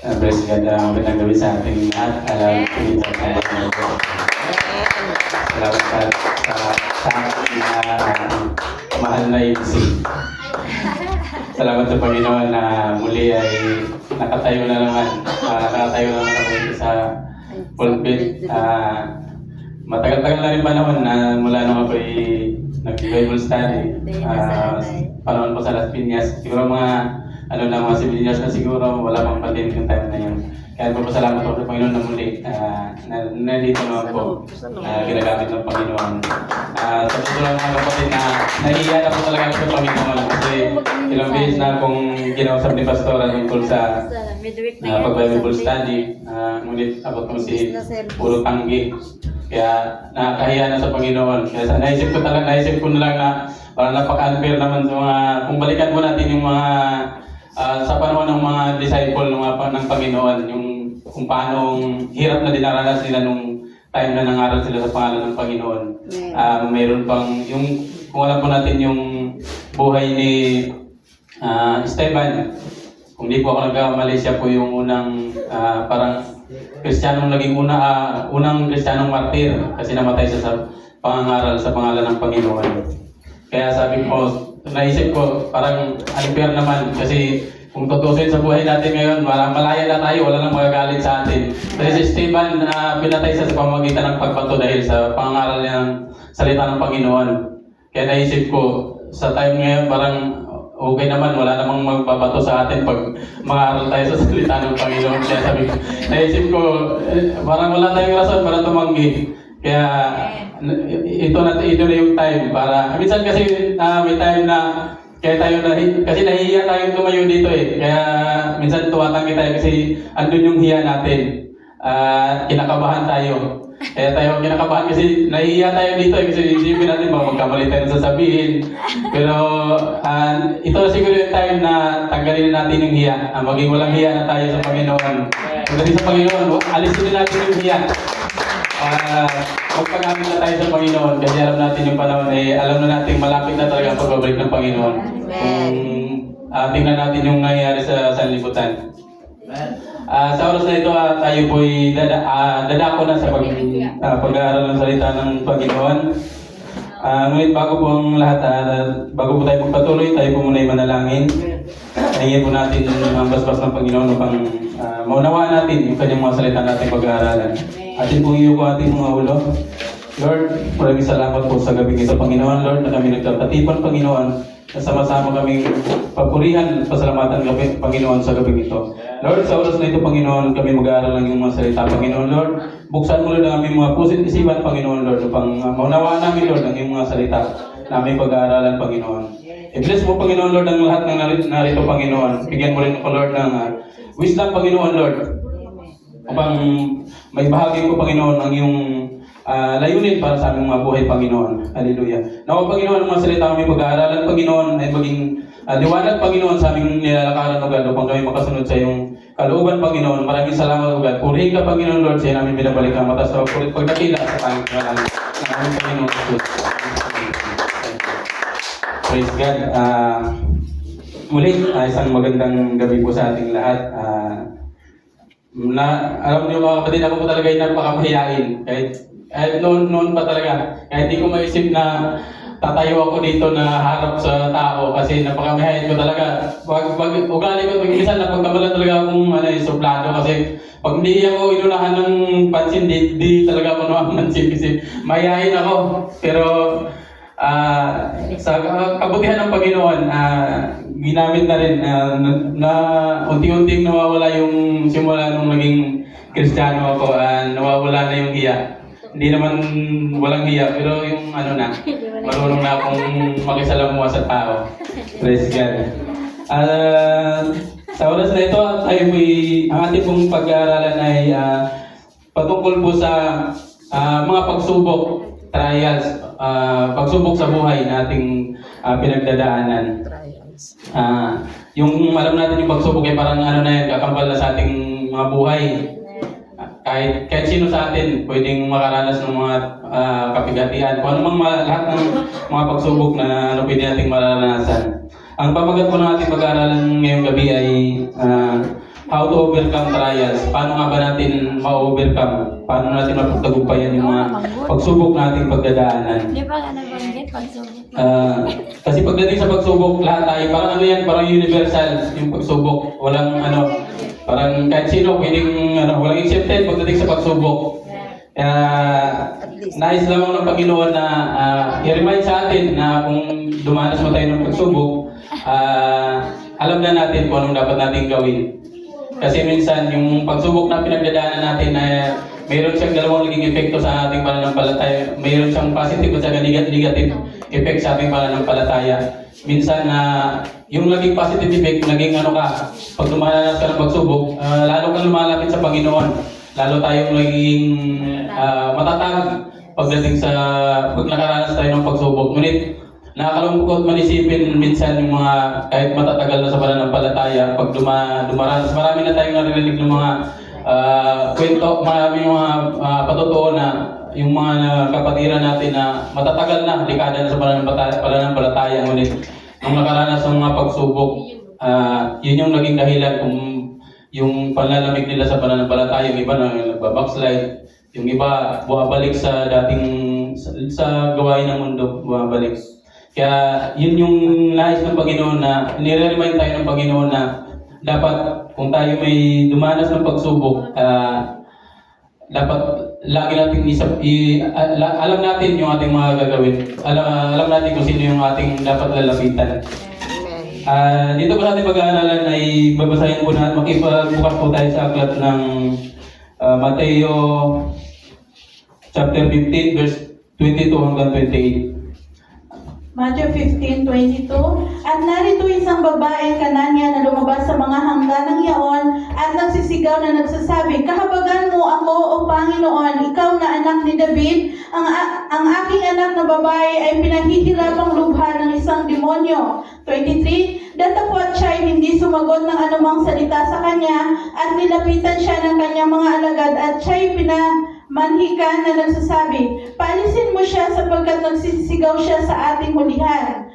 Praise God, magandang gabi sa ating lahat. Pinito tayo po. Salamat sa ating mahal na ibig. Salamat sa Panginoon na muli ay nakatayo na naman. Nakatayo na naman kami sa pulpit. Matagal-tagal na rin panahon na mula nung ako'y nag-Bible study. Panahon po sa Las Piñas. Siguro mga mga civilians na siguro, wala pang pandemic yung time na yun. Kaya po pasalamat po sa Panginoon na muli. Nandito naman po, ginagamit ng Panginoon. Sa susunod mga kapatid na nahihiya na po talaga sa Panginoon. Kasi ilang beses na akong ginausap ni Pastora tungkol sa pag-Bible study. Ngunit abot mo si puro tanggi. Kaya nakakahiya na sa Panginoon. Kaya naisip ko na lang na parang napaka-unfair naman sa mga, kung balikan mo natin yung mga sa panahon ng mga disciple ng Panginoon, yung kung paano hirap na dinaranas nila nung time na nangaral sila sa pangalan ng Panginoon. Mayroon pang, yung, kung alam po natin yung buhay ni Esteban, kung di po ako nagkamali, siya po yung unang parang Kristiyanong naging unang Kristiyanong martir kasi namatay siya sa pangangaral sa pangalan ng Panginoon. Kaya sabi ko, naisip ko, parang unfair naman kasi kung tutusin sa buhay natin ngayon, malaya na tayo, wala nang magagalit sa atin. Kasi si Esteban, pinatay siya sa pamamagitan ng pagbato dahil sa pangaral niya ng salita ng Panginoon. Kaya naisip ko, sa time ngayon, parang okay naman, wala namang magbabato sa atin pag mangaral tayo sa salita ng Panginoon. Kaya sabi ko, naisip ko, parang wala tayong rason para tumanggi. Kaya ito na yung time para minsan kasi may time na kaya tayo kasi nahihiya tayo tumayo dito Kaya minsan tumatanggi tayo kasi andun yung hiya natin. Kinakabahan tayo. Kaya tayo kinakabahan kasi nahihiya tayo dito kasi isipin natin ba magkamali tayo sasabihin. Pero ito siguro yung time na tanggalin natin yung hiya. Maging walang hiya na tayo sa Panginoon. Pagdating sa Panginoon, alisin din natin yung hiya. Magpagamit na tayo sa Panginoon kasi alam natin yung panahon alam na natin malapit na talaga ang pagbabalik ng Panginoon. Kung tingnan natin yung nangyayari sa sanlibutan. Sa oras na ito tayo po'y dadako na sa pag-aaral ng salita ng Panginoon. Ngunit bago po ang lahat, bago po tayo magpatuloy, tayo po muna'y manalangin. Hingin po natin ang basbas ng Panginoon upang maunawaan natin yung kanyang mga salita natin pag-aaralan. Atin pong iyo po ating mga ulo. Lord, maraming salamat po sa gabing ito, Panginoon. Lord, na kami nagtatatipan, Panginoon, na sama-sama kaming papurihan at pasalamatan kami, Panginoon, sa gabing ito. Lord, sa oras na ito, Panginoon, kami mag-aaral ng iyong mga salita, Panginoon, Lord. Buksan mo, Lord, ang aming mga pusit isipan, Panginoon, Lord, upang maunawaan namin, Lord, ang iyong mga salita na aming pag-aaralan, Panginoon. I-bless mo, Panginoon, Lord, ang lahat ng narito, Panginoon. Bigyan mo rin ako, Lord, ng wisdom, Panginoon, Lord, upang may bahagi ko, Panginoon, ang iyong layunin para sa aming mga buhay, Panginoon. Hallelujah. Nawa, Panginoon, ang mga salita aming pag-aaralan, Panginoon, ay maging liwanag, Panginoon, sa aming nilalakaran, O God, upang kami makasunod sa iyong kalooban, Panginoon. Maraming salamat, O God. Purihin ka, Panginoon, Lord, sa namin binabalik ang matas na pagdakila sa Panginoon. Maraming Panginoon. Praise God. Muli, isang magandang gabi po sa ating lahat. Alam niyo mga kapatid, ako po talaga yung napakamahiyain. Kahit noon pa talaga. Kahit hindi ko maisip na tatayo ako dito na harap sa tao kasi napakamahiyain ko talaga. Ugali ko, minsan napagkamalan talaga akong suplado kasi pag hindi ako inunahan ng pansin, di talaga ako namamansin kasi mahihain ako. Pero sa kabutihan ng Panginoon, ginamit na rin na unti-unting nawawala yung simula nung naging Kristiyano ako, nawawala na yung hiya. Hindi naman walang hiya, pero yung marunong na akong makisalamuha sa tao. Praise God. Sa oras na ito, ang ating pong pag-aaralan ay patungkol po sa mga pagsubok, trials, pagsubok sa buhay nating pinagdadaanan. Yung alam natin yung pagsubok ay parang kakambal na sa ating mga buhay. Kahit sino sa atin pwedeng makaranas ng mga kapigatian. Kung anumang lahat ng mga pagsubok na pwede nating maranasan. Ang pamagat po ng ating pag-aaralan ngayong gabi ay how to overcome trials. Paano nga ba natin ma-overcome? Paano natin mapagtagumpayan yung mga pagsubok nating pagdadaanan? Di ba nga nabanggit pagsubok? Kasi pagdating sa pagsubok, lahat tayo, parang ano yan, parang universal yung pagsubok. Walang ano, parang kahit sino, pwedeng, walang accepted pagdating sa pagsubok. Kaya, nais lamang ng Panginoon na i-remind sa atin na kung dumanas mo tayo ng pagsubok, alam na natin kung anong dapat natin gawin. Kasi minsan, yung pagsubok na pinagdadaanan natin na mayroon siyang dalawang naging epekto sa ating pananampalataya. Mayroon siyang positive at saka negative effect sa ating pananampalataya. Minsan yung naging positive effect, naging pag dumaranas ka ng pagsubok, lalo kang lumalapit sa Panginoon. Lalo tayong naging matatag pagdating sa pag nakaranas tayo ng pagsubok. Ngunit nakakalungkot man isipin minsan yung mga kahit matatagal na sa pananampalataya, pag dumaranas, marami na tayong naririnig ng mga kwento, maraming mga patotoo na yung mga kapatiran natin na matatagal na, dekada na sa pananampalataya. Ngunit nung nakaranas ng mga pagsubok, yun yung naging dahilan kung yung panlalamig nila sa pananampalataya. Yung iba na nagbabackslide, yung iba buwabalik sa dating sa gawain ng mundo, buwabalik. Kaya yun yung nais ng Panginoon na nire-remind tayo ng Panginoon na dapat kung tayo may dumanas ng pagsubok, dapat lagi natin alam natin yung ating mga gagawin. Alam natin kung sino yung ating dapat lalapitan. Dito po natin pag-aaralan ay babasahin po natin, makipagbukas po tayo sa aklat ng Mateo chapter 15 verse 22 hanggang 28. Matthew 15:22. At narito isang babaeng Kananya na lumabas sa mga hangganang yaon at nagsisigaw na nagsasabi, "Kahabagan mo ako, O Panginoon, ikaw na anak ni David. Ang aking anak na babae ay pinahihirapang lubha ng isang demonyo." 23. Datapwat siya ay hindi sumagot ng anumang salita sa kanya at nilapitan siya ng kanyang mga alagad at siya ay manhikan na nagsasabi, "Paalisin mo siya sapagkat nagsisigaw siya sa ating hulihan."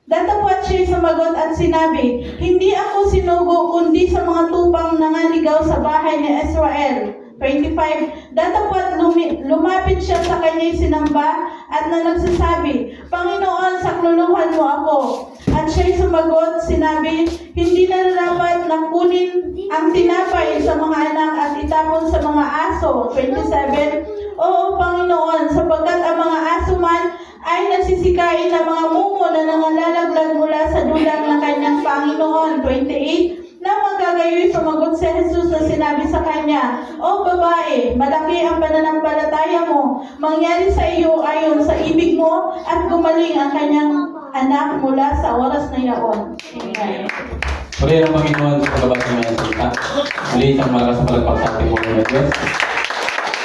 Datapwat siya sumagot at sinabi, "Hindi ako sinugo kundi sa mga tupang nangaligaw sa bahay ni Israel." 25. Datapwat lumapit siya sa kanya'y sinamba at nagsasabi, "Panginoon, sakluluhan mo ako." At siya'y sumagot, sinabi, "Hindi na dapat na kunin ang tinapay sa mga anak at itapon sa mga aso." 27. "Oo, Panginoon, sapagkat ang mga aso man ay nagsisikain ng mga mumo na nangalalaglag mula sa dulang ng kanyang Panginoon." 28. Nang magkagayoy, sumagot si Jesus na sinabi sa kanya, "O babae, malaki ang pananampalataya mo. Mangyari sa iyo ayon sa ibig mo at gumaling ang kanyang anak mula sa oras na iyon." Amen. Purihin ang Panginoon sa pagbabasa ng mga salita. Muli isang malakas na palagpak sa ating mga Diyos.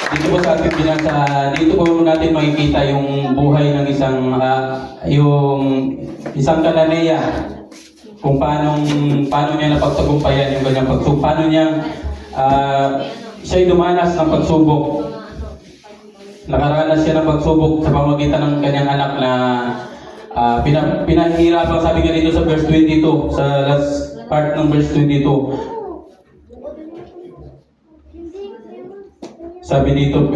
Dito po sa ating binasa, dito po natin makikita yung buhay ng isang Kananea. Kung paano niya napagtagumpayan yung kanyang pagsubok, paano niya siya'y dumanas ng pagsubok. Nakaranas siya ng pagsubok sa pamamagitan ng kanyang anak na pinahihirapan, sabi nga dito sa verse 22, sa last part ng verse 22. Sabi dito,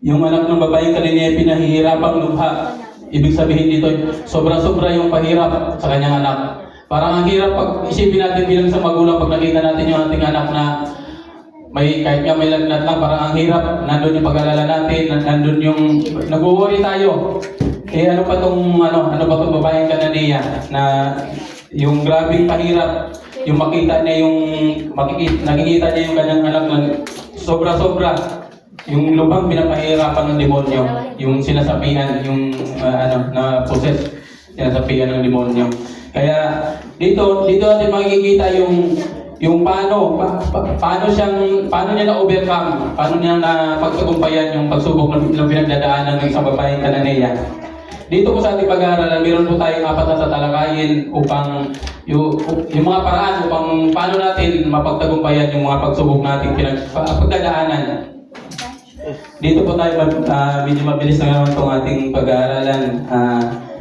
yung anak ng babaeng Kananea pinahihirapang lubha. Ibig sabihin dito, sobra-sobra yung pahirap sa kanyang anak. Parang ang hirap pag isipin natin bilang sa magulang pag nakita natin yung ating anak na kahit nga may lagnat lang, parang ang hirap. Nandun yung pag-alala natin, nandun yung nag-worry tayo. Ano ba itong babaeng Kananea na yung grabing pahirap, yung nakikita niya yung kanyang anak na sobra-sobra. Yung lubhang pinapahirapan ng demonyo, yung sinasapian, yung na possess, sinasapian ng demonyo. Kaya dito natin makikita yung paano niya na-overcome, paano niya napagtagumpayan yung pagsubok ng pinagdadaanan ng isang babaeng Kananea. Dito po sa ating pag-aaralan, meron po tayong 4 na tatalakayin upang yung mga paraan upang paano natin mapagtagumpayan yung mga pagsubok nating pagdadaanan. Dito po tayo, medyo mabilis na naman itong ating pag-aaralan.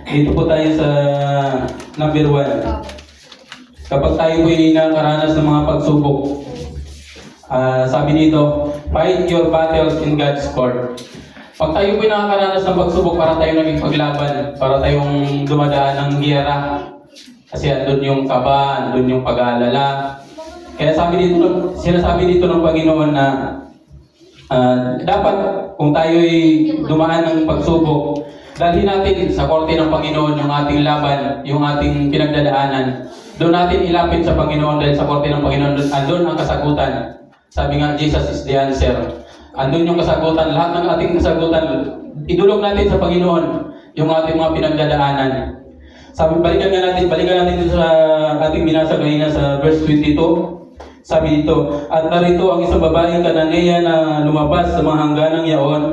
Dito po tayo sa number 1. kapag tayo po'y nakaranas ng mga pagsubok, sabi dito, fight your battles in God's court. Pag tayo po'y nakakaranas ng pagsubok, para tayo naging paglaban, para tayong dumadaan ng giyera. Kasi andun yung kaba, andun yung pag-aalala. Kaya sinasabi dito ng Panginoon na dapat kung tayo'y dumaan ng pagsubok, dalhin natin sa korte ng Panginoon yung ating laban, yung ating pinagdadaanan. Doon natin ilapit sa Panginoon dahil sa korte ng Panginoon, andun ang kasagutan. Sabi nga, Jesus is the answer. Andun yung kasagutan, lahat ng ating kasagutan, idulog natin sa Panginoon yung ating mga pinagdadaanan. Sabi, balikan natin dito sa ating binasa kanina sa verse 22. Sabi dito, at narito ang isang babaeng Kananea na lumabas sa mga hangganang yaon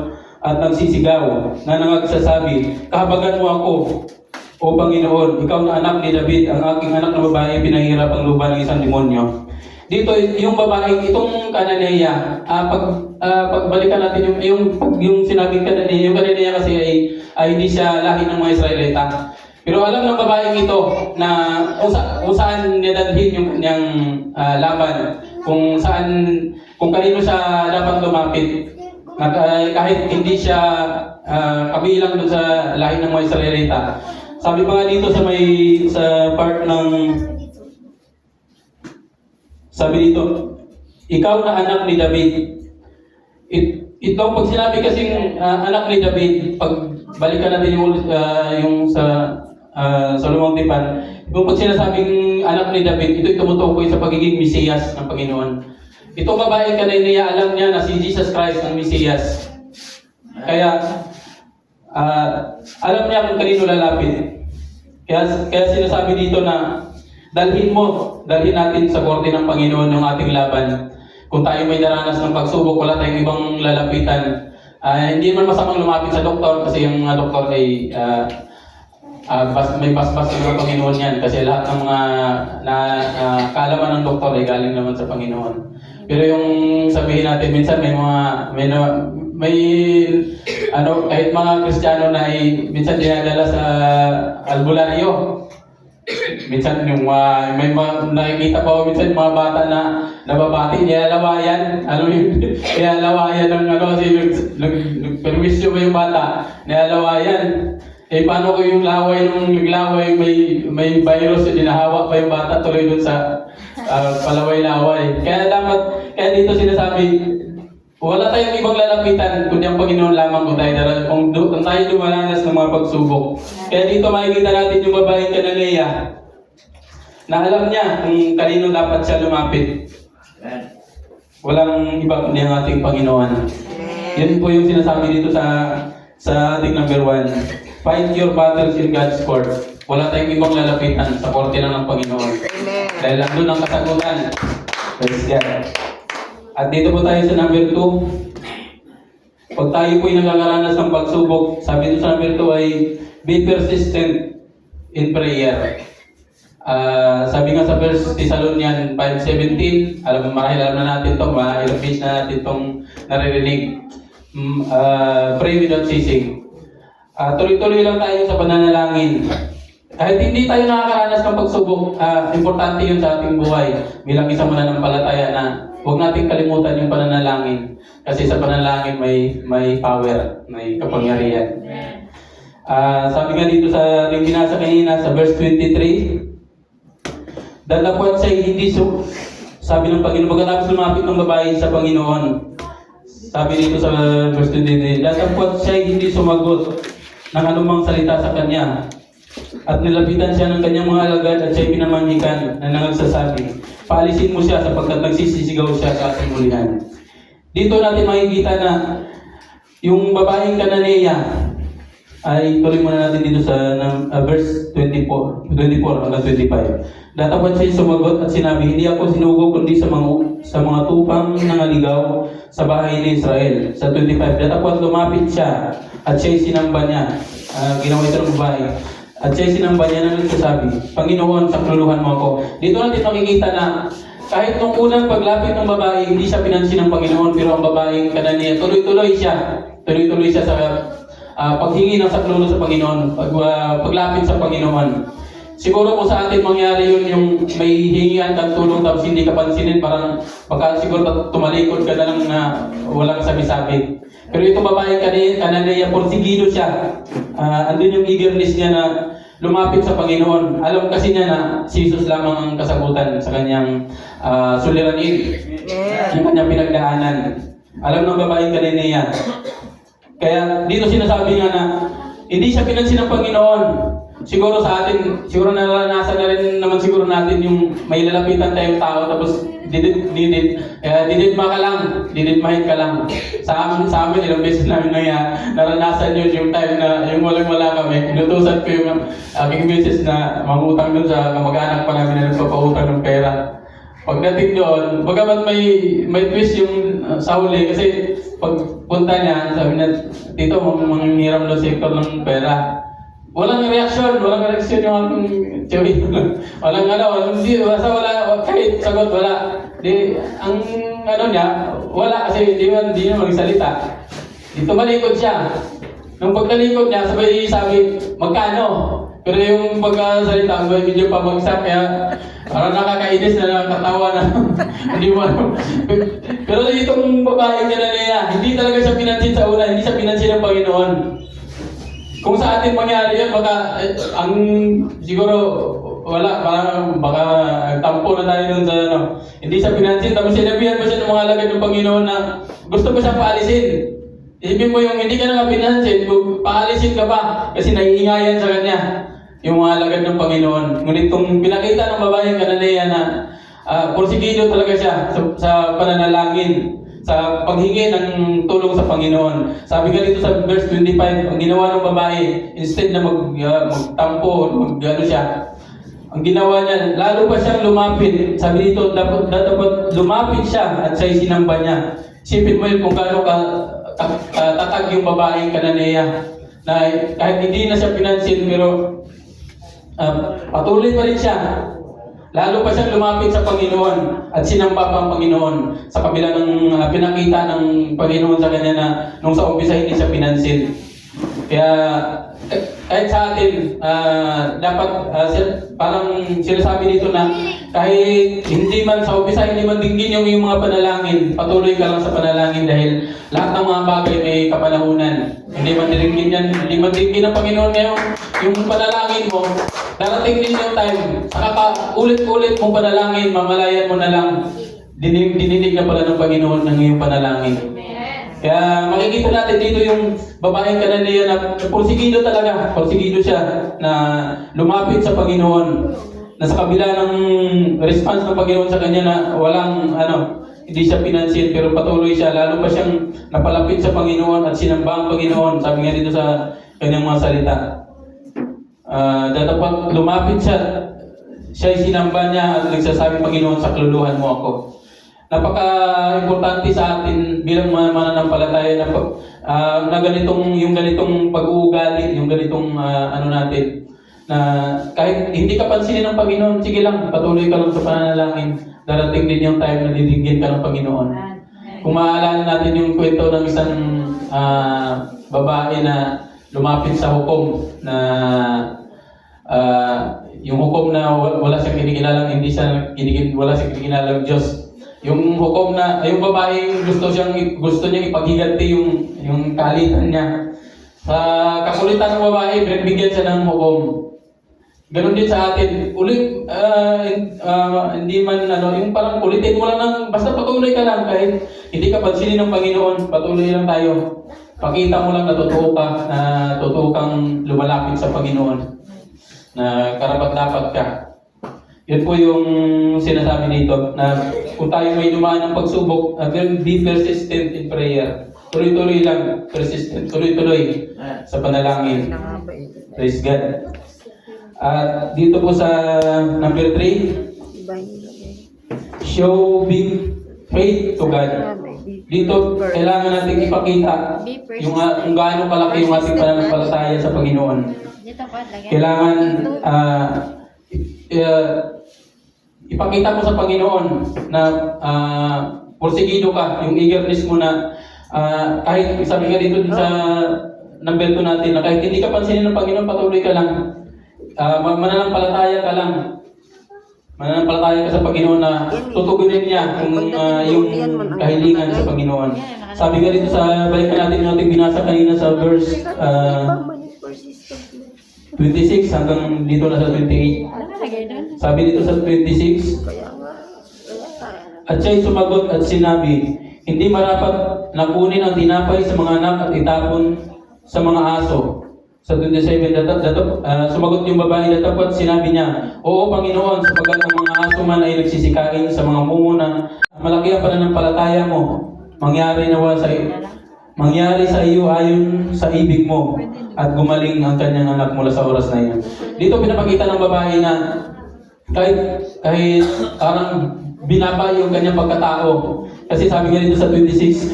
at nagsisigaw na nangagsasabi, kahabagan mo ako, O Panginoon, ikaw na anak ni David, ang aking anak na babae pinahirap ang lupa ng isang demonyo. Dito, yung babaeng itong Kananea, pagbalikan natin yung sinabing Kananea, yung Kananea kasi ay hindi siya lahi ng mga Israelita. Pero alam ng babaeng ito na kung saan niya dalhin yung kanyang laban, kung kanino siya dapat lumapit. Kahit hindi siya kabilang dun sa lahi ng mga Israelita. Sabi pa nga dito sa part ng sabi dito, ikaw na anak ni David. Ito pag sinabi kasing anak ni David, pag balikan natin yung sa lumang tipan, yung pag sinasabing anak ni David, ito'y tumutukoy sa pagiging Mesiyas ng Panginoon. Itong babae Kananea, alam niya na si Jesus Christ ang Mesiyas. Kaya alam niya kung kanino lalapit. Kaya sinasabi dito na dalhin natin sa korte ng Panginoon yung ating laban. Kung tayo may daranas ng pagsubok, wala tayong ibang lalapitan. Hindi man masamang lumapit sa doktor kasi yung mga doktor ay may basbas ng mga Panginoon yan kasi lahat ng mga kaalaman ng doktor ay galing naman sa Panginoon. Pero yung sabihin natin, minsan kahit mga Kristiyano na minsan dinadala sa albularyo. Minsan yung may nakikita pa minsan mga bata na nababati, nilalawayan. Nilalawayan ng kasi nagpermisyo ba yung bata? Nilalawayan. Paano ko yung laway nung naglaway, may virus, dinahawa pa yung bata tuloy dun sa palaway-laway. Kaya dito sinasabi, wala tayong ibang lalapitan kundi ang Panginoon lamang kung tayo dumaranas ng mga pagsubok. Kaya dito makikita natin yung babaeng Kananea na alam niya kung kanino dapat siya lumapit. Walang iba kundi ang ating Panginoon. Yan po yung sinasabi dito sa ating number 1. Fight your battles in God's court. Wala tayong ibang lalapitan sa korte lang ng Panginoon. Dahil andun ang kasagutan. Praise God. At dito po tayo sa number 2. Pag tayo po'y nagkakaranas ng pagsubok, sabi dito sa number 2 ay be persistent in prayer. Sabi nga sa 1 Thessalonians 5:17, marahil alam na natin ito, ilang page na natin itong naririnig. Pray without ceasing. Tuloy-tuloy lang tayo sa pananalangin. Kahit hindi tayo nakakaranas ng pagsubok, importante yun sa ating buhay. Bilang isang mananampalataya na huwag nating kalimutan yung pananalangin. Kasi sa pananalangin may power, may kapangyarihan. Sabi nga dito sa ating binasa kanina sa verse 23, datapwat siya hindi sabi ng Panginoon, pagkatapos lumapit ng babae sa Panginoon, sabi dito sa verse 23, datapwat siya hindi sumagot ng anumang salita sa kanya. At nilapitan siya ng kanyang mga alagad at siya'y pinamanghikan na nangagsasabi, paalisin mo siya sapagkat nagsisisigaw siya sa ating hulihan. Dito natin makikita na yung babaeng Kananea ay tuloy muna natin dito sa verse 24 hanggang 25. Datapwat siya sumagot at sinabi, hindi ako sinugo kundi sa mga tupang nangaligaw sa bahay ni Israel. Sa 25, datapwat lumapit siya at siya'y sinamba niya. Ginawa ito ng babae. At siya'y sinamba niya na nagsasabi, Panginoon, sakluluhan mo ako. Dito natin makikita na kahit nung unang paglapit ng babae, hindi siya pinansin ng Panginoon, pero ang babaeng Kananea, tuloy-tuloy siya sa paghingi ng saklolo sa Panginoon, paglapit sa Panginoon. siguro kung sa atin mangyari yun, yung may hingian kang tulong tapos hindi ka pansinin, parang baka siguro tumalikod ka na lang na walang sabi-sabi. Pero ito babae kananaya, porsigido siya. Andun yung eagerness niya na lumapit sa Panginoon. Alam kasi niya na si Jesus lamang ang kasagutan sa kanyang suliranin, yung kanyang pinagdaanan. Alam ng babae kananaya. Kaya dito sinasabi nga na hindi siya pinansin ng Panginoon. Siguro sa atin, siguro naranasan na rin naman siguro natin yung may lalapitan tayong tao tapos dididmahin ka lang. Sa amin, ilang beses namin naranasan yun yung time na yung walang-wala kami. Inutusan ko yung aking beses na mangutang dun sa kamag-anak pa namin na nagpapautang ng pera. Pagdating doon, bagamat may twist yung sa huli kasi pagpunta niya, sabi niya, Tito, manghiram daw sektor ng pera. Walang reaksyon yung aking chewin. Walang kahit sagot, wala. Ang niya, wala kasi hindi niya magsalita. Dito malikod siya. Nung pagkalikod niya, sabi, magkano? Pero yung pagkasalita, medyo pabagsak, kaya parang nakakainis na nakakatawa na. Hindi mo alam. Pero itong babae niya, hindi talaga siya pinansin sa una, hindi siya pinansin ng Panginoon. Kung sa atin mangyari yun, baka siguro wala, parang baka tampo na tayo dun sa hindi siya pinansin, tapos sinabihan mo siya ng mga alagad ng Panginoon na gusto mo siyang paalisin. Isipin mo yung hindi ka na pinansin, paalisin ka pa kasi naiingayan sa kanya yung mga alagad ng Panginoon. Ngunit kung pinakita ng babaeng kananaya na porsigido talaga siya sa pananalangin, sa paghingi ng tulong sa Panginoon. Sabi nga dito sa verse 25, ang ginawa ng babae, instead na magtampo, siya, ang ginawa niya, lalo pa siyang lumapit. Sabi dito, dapat lumapit siya at siya'y sinamba niya. Isipin mo yun kung gaano tatag yung babaeng kananaya na kahit hindi na siya pinansin, pero patuloy pa rin siya. Lalo pa siyang lumapit sa Panginoon at sinamba pa ang Panginoon sa kabila ng pinakita ng Panginoon sa kanya na nung sa umpisa hindi siya pinansin. Kaya kahit sa atin, dapat parang sinasabi dito na kahit hindi man sa umpisa, hindi man dinggin yung mga panalangin, patuloy ka lang sa panalangin dahil lahat ng mga bagay may kapanahunan. Hindi man dinggin ng Panginoon ngayon yung panalangin mo. Darating din yung time, saka ulit-ulit mong panalangin, mamalayan mo na lang, dininig na pala ng Panginoon ng iyong panalangin. Kaya makikita natin dito yung babaeng kananaya na porsigido talaga, porsigido siya na lumapit sa Panginoon, na sa kabila ng response ng Panginoon sa kanya na walang hindi siya pinansin, pero patuloy siya, lalo pa siyang napalapit sa Panginoon at sinamba ang Panginoon. Sabi nga dito sa kanyang mga salita. Dapat lumapit siya'y sinamba niya at nagsasabi, Panginoon, sakluluhan mo ako. Napaka-importante sa atin bilang mga mananampalataya na ganitong pag-uugali, yung ganitong natin, na kahit hindi ka pansinin ng Panginoon, sige lang, patuloy ka lang sa pananalangin. Darating din yung time na didinggin ka ng Panginoon. Kung maaalala natin yung kwento ng isang babae na lumapit sa hukom na yung hukom na wala siyang kinikinalang, wala siyang kinikinalang Diyos. Yung hukom na yung babae gusto niyang ipaghiganti yung kaalitan niya. Sa kakulitan ng babae, bigyan siya ng hukom. Ganon din sa atin. Hindi man yung parang kulitin mo lang basta patuloy ka lang kahit hindi ka pansinin ng Panginoon, patuloy lang tayo. Pakita mo lang na totoo kang lumalapit sa Panginoon. Na karapat-dapat ka. Yun po yung sinasabi dito na kung tayo may dumaan ng pagsubok, be persistent in prayer. Tuloy-tuloy lang, persistent, tuloy-tuloy sa panalangin. Praise God. At dito po sa number 3, show big faith to God. Dito kailangan natin ipakita yung kung gaano kalaki yung ating pananampalataya sa Panginoon. Kailangan ipakita mo sa Panginoon na porsigido ka, yung eagerness mo na kahit sabi nga dito sa number 2 natin na kahit hindi ka pansinin ng Panginoon, patuloy ka lang. mananampalataya ka lang. Mananampalataya ka sa Panginoon na tutugunin niya kung yung kahilingan sa Panginoon. Sabi nga dito sa, balikan natin yung ating binasa kanina sa verse 26 hanggang dito na sa 28. Sabi dito sa 26, at siya'y sumagot at sinabi, hindi marapat na kunin ang tinapay sa mga anak at itapon sa mga aso. Sa 27, sumagot yung babae datapot, sinabi niya, oo Panginoon, sapagkat ang mga aso man ay nagsisikain sa mga mumuna, malaki ang pananampalataya mo, mangyari sa iyo ayon sa ibig mo, at gumaling ang kanyang anak mula sa oras na iyon. Dito pinapakita ng babae na kahit parang binaba yung kanyang pagkatao. Kasi sabi nga dito sa 26,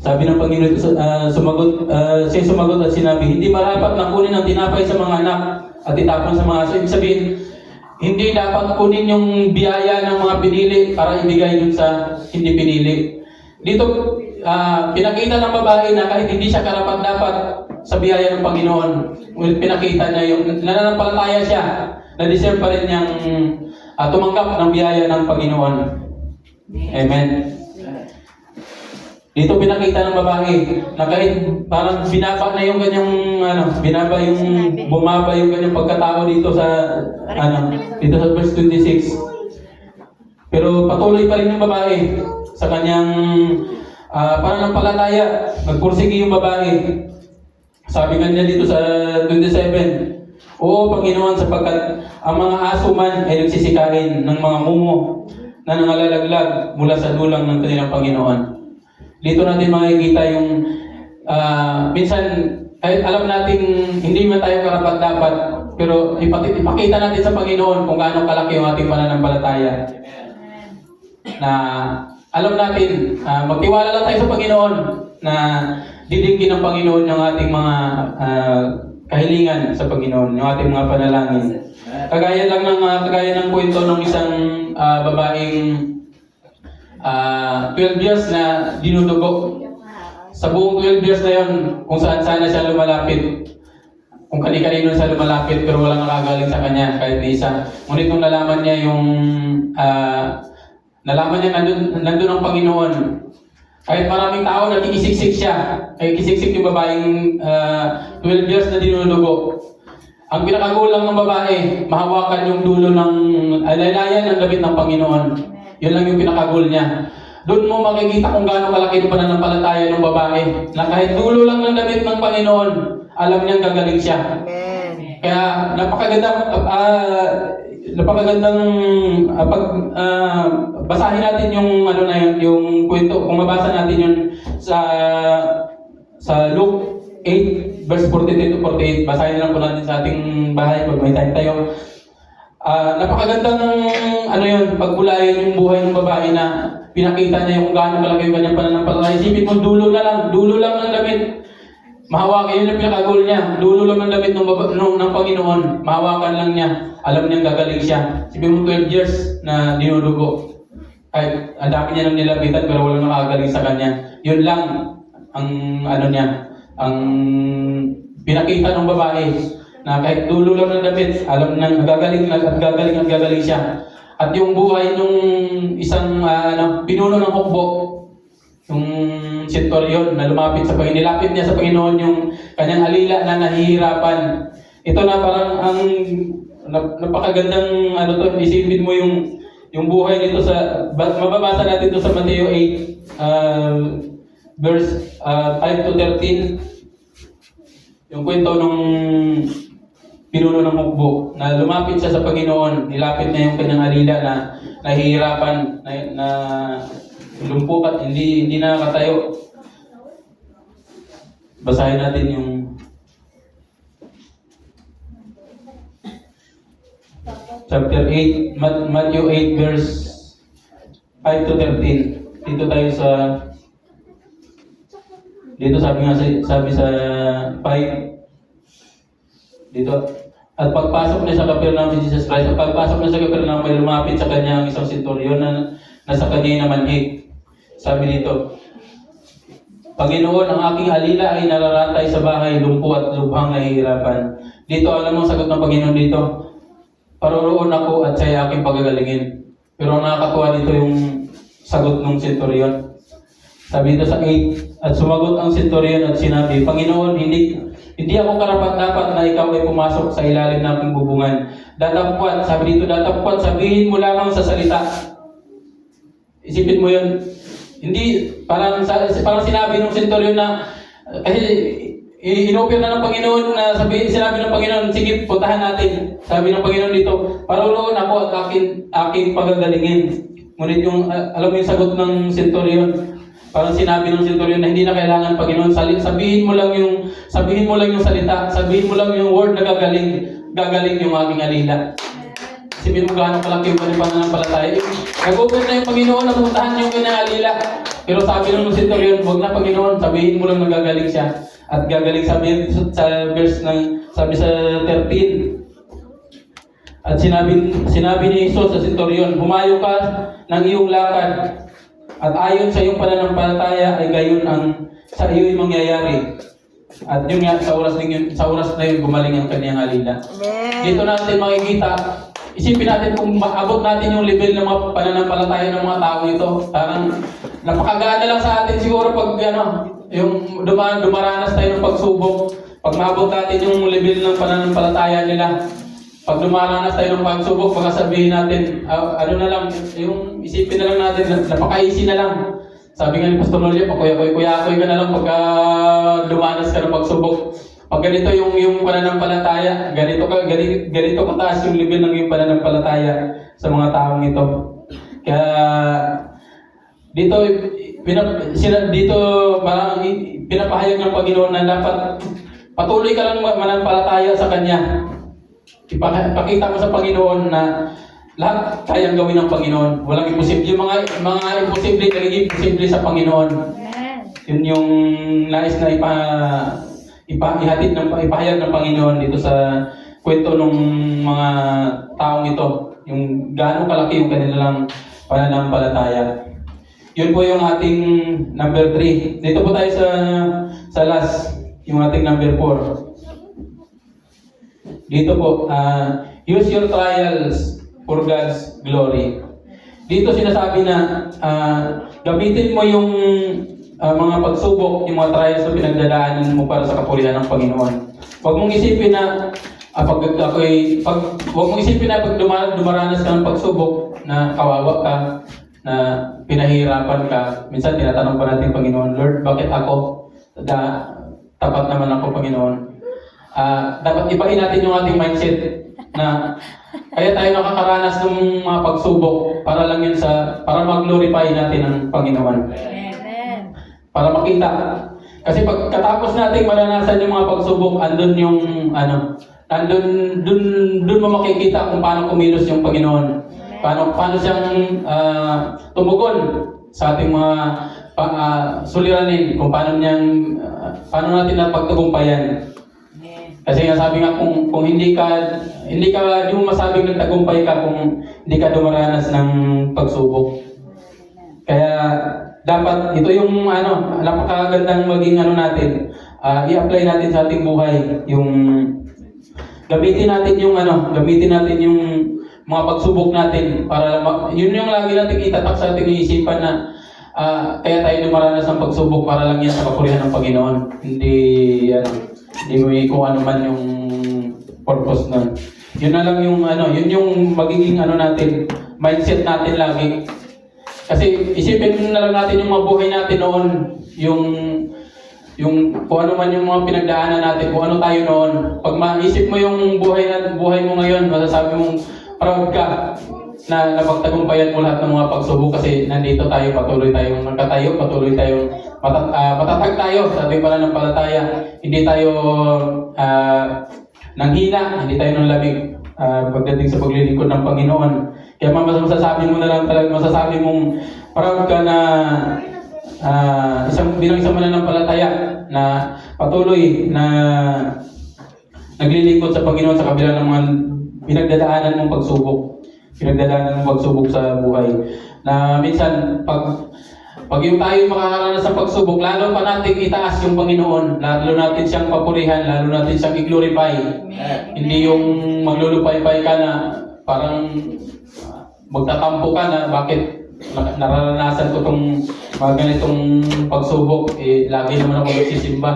sabi ng Panginoon, siya sumagot at sinabi, hindi marapat na kunin ang tinapay sa mga anak at itapon sa mga aso. Ibig sabihin, hindi dapat kunin yung biyaya ng mga pinili para ibigay dun sa hindi pinili. Dito, pinakita ng babae na kahit hindi siya karapat-dapat sa biyaya ng Panginoon, pinakita niya yung nananampalataya siya na deserve pa rin niyang tumanggap ng biyaya ng Panginoon. Amen. Dito pinakita ng babae na kahit parang binaba na yung kanyang bumaba yung kanyang pagkatao dito sa dito sa verse 26. Pero patuloy pa rin yung babae sa kanyang pananampalataya. Nagpursige yung babae. Sabi nga niya dito sa 27, oo Panginoon, sapagkat ang mga aso man ay nagsisikain ng mga mumo na nangalalaglag mula sa dulang ng kanilang Panginoon. Dito natin makikita yung minsan kahit alam natin hindi man tayo karapat-dapat, pero ipakita natin sa Panginoon kung gaano kalaki yung ating pananampalataya. Na alam natin, magtiwala lang tayo sa Panginoon na didingin ng Panginoon yung ating mga kahilingan sa Panginoon, yung ating mga panalangin. Kagaya ng kwento ng isang babaeng 12 years na dinudugo. Sa buong 12 years na yun, kung saan-sana siya lumalapit, kung kani-kanino siya lumalapit, pero walang nakagaling sa kanya, kahit isa. Ngunit nung nalaman niya nandun ang Panginoon, kahit maraming tao nakikisiksik siya, kisiksik yung babaeng 12 years na dinudugo. Ang pinakagulang ng babae, mahawakan yung dulo ng laylayan ng damit ng Panginoon. Yun lang yung pinakagul niya. Doon mo makikita kung gaano kalaki yung pananampalataya ng babae. Na kahit dulo lang ng damit ng Panginoon, alam niyang gagaling siya. Amen. Kaya napakagandang basahin natin yung yung kwento. Kung mabasa natin yun sa Luke 8 verse 43 to 48, basahin lang po natin sa ating bahay pag may time tayo. Napakagandang pagbulayan yung buhay ng babae na pinakita niya yung gaano kalaki yung kanyang pananampalataya. Isipin mo, dulo lang ng damit. Mahawakan, yun yung pinakagul niya. Dulo lang ng damit ng Panginoon. Mahawakan lang niya. Alam niyang gagaling siya. Isipin mo, 12 years na dinudugo. Kahit ang dami niya nang nilapitan pero walang nakagaling sa kanya. Yun lang ang ang pinakita ng babae. Na kahit dulo lang ng damit, alam nang gagaling siya. At yung buhay nung isang pinuno ng hukbo, yung senturyon na lumapit sa Panginoon, nilapit niya sa Panginoon yung kanyang alila na nahihirapan. Ito na parang ang napakagandang isipin mo yung buhay nito mababasa natin ito sa Mateo 8 verse 5 to 13. Yung kwento nung pinuno ng hukbo na lumapit siya sa Panginoon, nilapit niya yung kanyang alila na nahihirapan, na lumpok at hindi nakakatayo. Basahin natin yung chapter 8, Matthew 8 verse 5 to 13. Dito sabi sa 5 dito. At pagpasok niya sa Capernaum si Jesus Christ, may lumapit sa kanya ang isang senturyon na nasa kanya namanhik. Sabi dito, Panginoon, ang aking alila ay nararatay sa bahay, lumpo at lubhang nahihirapan. Dito, alam mo, sagot ng Panginoon dito. Paroroon ako at siya'y aking pagagalingin. Pero ang nakakatuwa dito yung sagot ng centurion. Sabi dito sa 8, at sumagot ang centurion at sinabi, Panginoon, hindi ako karapat-dapat na ikaw ay pumasok sa ilalim ng aking bubungan. Datapwat, sabi dito, datapwat, sabihin mo lamang sa salita. Isipin mo yun. Hindi, parang sinabi ng centurion na, kasi inopir na ng Panginoon na sinabi ng Panginoon, sige, puntahan natin. Sabi ng Panginoon dito, paroroon ako at aking pagagalingin. Ngunit yung, alam mo yung sagot ng centurion, parang sinabi ng centurion na hindi na kailangan Panginoon, sabihin mo lang yung salita, sabihin mo lang yung word na gagaling yung aking alila. Sabihin mo gaano kalaki yung pananampalataya. Nag-open na yung Panginoon na puntahan yung kanyang alila. Pero sabi ng centurion, huwag na Panginoon, sabihin mo lang na gagaling siya. At gagaling sabi sa verse sabi sa 13. At sinabi ni Jesus sa centurion, humayo ka ng iyong lakad. At ayon sa iyong pananampalataya ay gayon ang sa iyo'y mangyayari. At yun nga, sa oras na yun, gumaling ang kanyang alila. Dito natin makikita, isipin natin kung maabot natin yung level ng mga pananampalataya ng mga tao ito. Parang napakagaan na lang sa atin siguro pag yung dumaranas tayo ng pagsubok. Pag maabot natin yung level ng pananampalataya nila. Pag dumaranas tayo ng pagsubok, baka sabihin natin, na lang, yung isipin na lang natin, napaka-easy na lang. Sabi nga ni Pastor Nolio, kuya-kuya ka na lang pagka dumanas ka ng pagsubok. Pag ganito yung pananampalataya, ganito kataas yung level ng yung pananampalataya sa mga taong ito. Kaya dito parang pinapahayag ng Panginoon na dapat patuloy ka lang mananampalataya sa Kanya. Ipakita mo sa Panginoon na lahat kayang gawin ng Panginoon. Walang imposible. Yung mga imposible, nagiging imposible sa Panginoon. Yun yung nais na ipahayag ng Panginoon dito sa kwento ng mga taong ito. Yung gaano kalaki yung kanilang pananampalataya. Yun po yung ating number 3. Dito po tayo sa last, yung ating number 4. Dito po, use your trials for God's glory. Dito sinasabi na gamitin mo yung mga pagsubok, yung mga trials na pinagdadaanan mo para sa kapurihan ng Panginoon. Huwag mong isipin na pag dumaranas ka ng pagsubok na kawawa ka, na pinahirapan ka. Minsan tinatanong pa natin Panginoon, Lord, bakit ako? Tapat naman ako, Panginoon. Dapat ibahin natin yung ating mindset na kaya tayo nakakaranas ng mga pagsubok para lang yun para mag-glorify natin ang Panginoon. Amen. Para makita. Kasi pagkatapos natin maranasan yung mga pagsubok, dun mo makikita kung paano kumilos yung Panginoon. Paano siyang tumugon sa ating mga suliranin, kung paano natin napagtagumpayan. Kasi nga sabi nga kung hindi mo masabing nagtagumpay ka kung hindi ka dumaranas ng pagsubok. Kaya dapat ito yung napakagandang maging natin, i-apply natin sa ating buhay, yung gamitin natin yung mga pagsubok natin para yun yung lagi natin itatak sa ating isipan na kaya tayo dumaranas ng pagsubok para lang yan sa kapurihan ng Panginoon. Hindi mo kung ano man yung purpose nun. Yun na lang yung yun yung magiging natin, mindset natin lagi. Kasi isipin na lang natin yung mga buhay natin noon, yung kung ano man yung mga pinagdaanan natin, kung ano tayo noon. Pag maisip mo yung buhay mo ngayon, masasabi mong proud ka na napagtagumpayan mo lahat ng mga pagsubok kasi nandito tayo, patuloy tayong nakatayo, patuloy tayong matatag tayo sa ating pananampalataya. Hindi tayo nanghina, hindi tayo ng lamig pagdating sa paglilingkod ng Panginoon. Kaya masasabi mo na lang talaga, masasabi mong proud ka na bilang isang mananampalataya na patuloy na naglilingkod sa Panginoon sa kabila ng mga pinagdadaanan mong pagsubok. Pinagdadaanan mong pagsubok sa buhay. Na minsan, pag Pag yung tayo makakaranas ng pagsubok, lalo pa natin itaas yung Panginoon, lalo natin siyang papurihan, lalo natin siyang i-glorify. Hindi yung maglulupay-pay ka na parang magtatampo ka na bakit nararanasan ko itong mga ganitong pagsubok, lagi naman ako nagsisimba.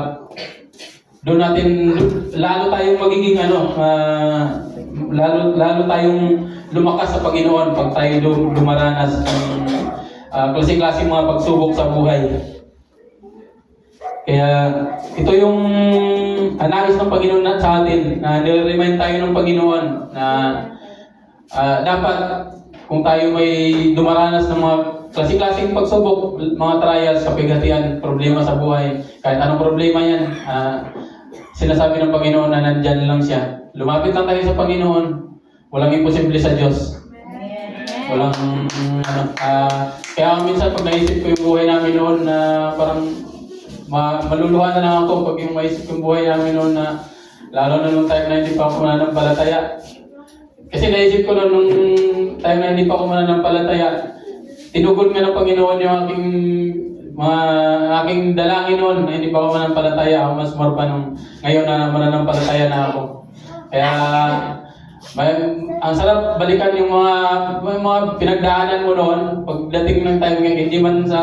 Doon natin, lalo tayong magiging lalo tayong lumakas sa Panginoon pag tayo dumaranas ng klase-klase mga pagsubok sa buhay. Kaya ito yung nais ng Panginoon sa atin, na nire-remind tayo ng Panginoon na dapat kung tayo may dumaranas ng mga klase-klaseng pagsubok, mga trials, kapigatian, problema sa buhay, kahit anong problema yan, sinasabi ng Panginoon na nandyan lang siya. Lumapit lang tayo sa Panginoon. Walang imposible sa Diyos. Walang kaya minsan pag naisip ko yung buhay namin noon na parang maluluhan na lang ako pag yung maisip yung buhay namin noon na lalo na nung time na hindi pa ako mananampalataya. Kasi naisip ko nung time na hindi pa ako mananampalataya, tinugol nga ng Panginoon yung aking dalangin noon na hindi pa ako mananampalataya. Ako mas more pa nung ngayon na mananampalataya na ako. Kaya ang sarap balikan yung mga pinagdaanan mo noon pagdating ng time ngayon. Hindi man sa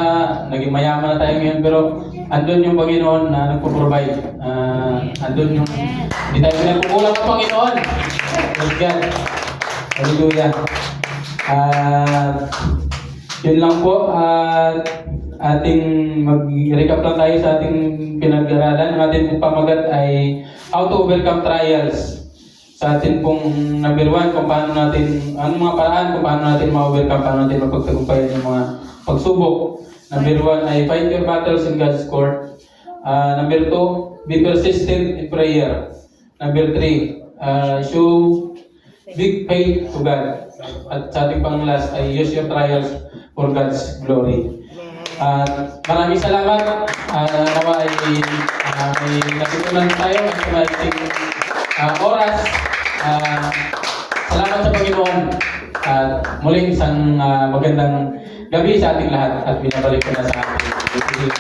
naging mayaman na tayo ngayon, pero andun yung Panginoon na nagpo-provide. Andun yung hindi tayo pinagkukulang ng Panginoon. Praise God. Hallelujah. Yun lang po. Ating mag-recap lang tayo sa ating pinag-aralan. Ang ating pamagat ay how to overcome trials. Sa atin pong number 1, kung paano natin, anong mga paraan kung paano natin ma-overcome, paano natin mapagtagumpayan yung mga pagsubok. Number 1 ay fight your battles in God's court. Number 2, be persistent in prayer. Number 3, show big faith to God. At sa ating pang-last ay use your trials for God's glory. Maraming salamat. Nawa ay may natutunan tayo at may oras. Salamat sa Panginoon. Muling isang magandang gabi sa ating lahat at binabalik ko na sa ating